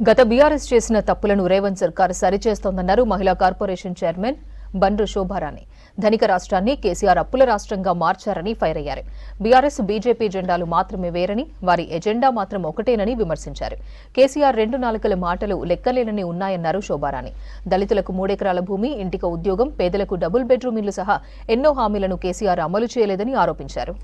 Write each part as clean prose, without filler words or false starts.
గత బీఆర్ఎస్ చేసిన తప్పులను రేవంత్ సర్కార్ సరిచేస్తోందన్నారు మహిళా కార్పొరేషన్ చైర్మన్ బండ్రు శోభారాణి. ధనిక రాష్ట్రాన్ని కేసీఆర్ అప్పుల రాష్ట్రంగా మార్చారని ఫైర్ అయ్యారు. బీఆర్ఎస్ బీజేపీ జెండాలు మాత్రమే వేరని, వారి ఎజెండా మాత్రం ఒకటేనని విమర్శించారు. కేసీఆర్ 2 నాలుకల మాటలు లెక్కలేనని ఉన్నాయన్నారు శోభారాణి. దళితులకు 3 ఎకరాల భూమి, ఇంటికి ఉద్యోగం, పేదలకు డబుల్ బెడ్రూమ్ ఇల్లు సహా ఎన్నో హామీలను కేసీఆర్ అమలు చేయలేదని ఆరోపించారు.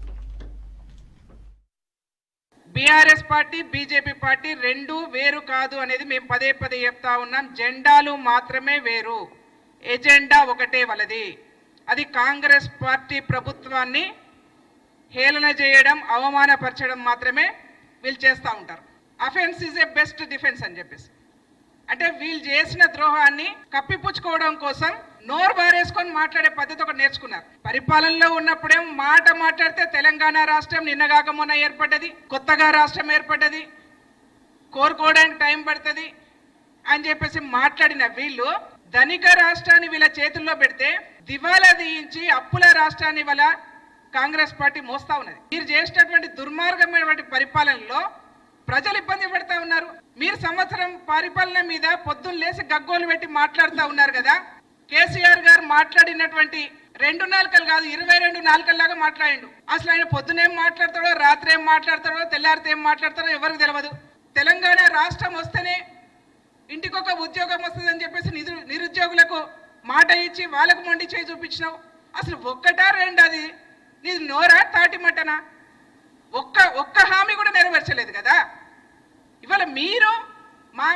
బీఆర్ఎస్ పార్టీ బీజేపీ పార్టీ రెండు వేరు కాదు అనేది మేము పదే పదే చెప్తా ఉన్నాం. జెండాలు మాత్రమే వేరు, ఎజెండా ఒకటే వాళ్ళది. అది కాంగ్రెస్ పార్టీ ప్రభుత్వాన్ని హేళన చేయడం, అవమానపరచడం మాత్రమే వీళ్ళు చేస్తూ ఉంటారు. Offence is a best defence అని చెప్పేసి, అంటే వీళ్ళు చేసిన ద్రోహాన్ని కప్పిపుచ్చుకోవడం కోసం నోరు బారేసుకొని మాట్లాడే పద్ధతి ఒకటి నేర్చుకున్నారు. పరిపాలనలో ఉన్నప్పుడేం మాట మాట్లాడితే తెలంగాణ రాష్ట్రం నిన్నగాక మొన్న ఏర్పడ్డది, కొత్తగా రాష్ట్రం ఏర్పడ్డది, కోరుకోవడానికి టైం పడుతుంది అని చెప్పేసి మాట్లాడిన వీళ్ళు ధనిక రాష్ట్రాన్ని వీళ్ళ చేతుల్లో పెడితే దివాలా తీయించి అప్పుల రాష్ట్రాన్ని వాళ్ళ కాంగ్రెస్ పార్టీ మోస్తా ఉన్నది. మీరు చేసినటువంటి దుర్మార్గమైనటువంటి పరిపాలనలో ప్రజలు ఇబ్బంది పడతా ఉన్నారు. మీరు సంవత్సరం పరిపాలన మీద పొద్దున్న లేసి గగ్గోలు పెట్టి మాట్లాడుతూ ఉన్నారు కదా. కేసీఆర్ గారు మాట్లాడినటువంటి 2 నాలుకలు కాదు, 22 నాలుకల్లాగా మాట్లాడిండు. అసలు ఆయన పొద్దునేం మాట్లాడతాడో, రాత్రి ఏం మాట్లాడతాడో, తెల్లారితే ఏం మాట్లాడతాడో ఎవరికి తెలియదు. తెలంగాణ రాష్ట్రం వస్తేనే ఇంటికొక ఉద్యోగం వస్తుందని చెప్పేసి నిరుద్యోగులకు మాట ఇచ్చి వాళ్ళకు మొండి చేయి చూపించినావు. అసలు ఒక్కటా రెండు, అది నీది నోరా తాటి మటనా? ఒక్క హామీ కూడా నెరవేర్చలేదు కదా. ఇవాళ మీరు మా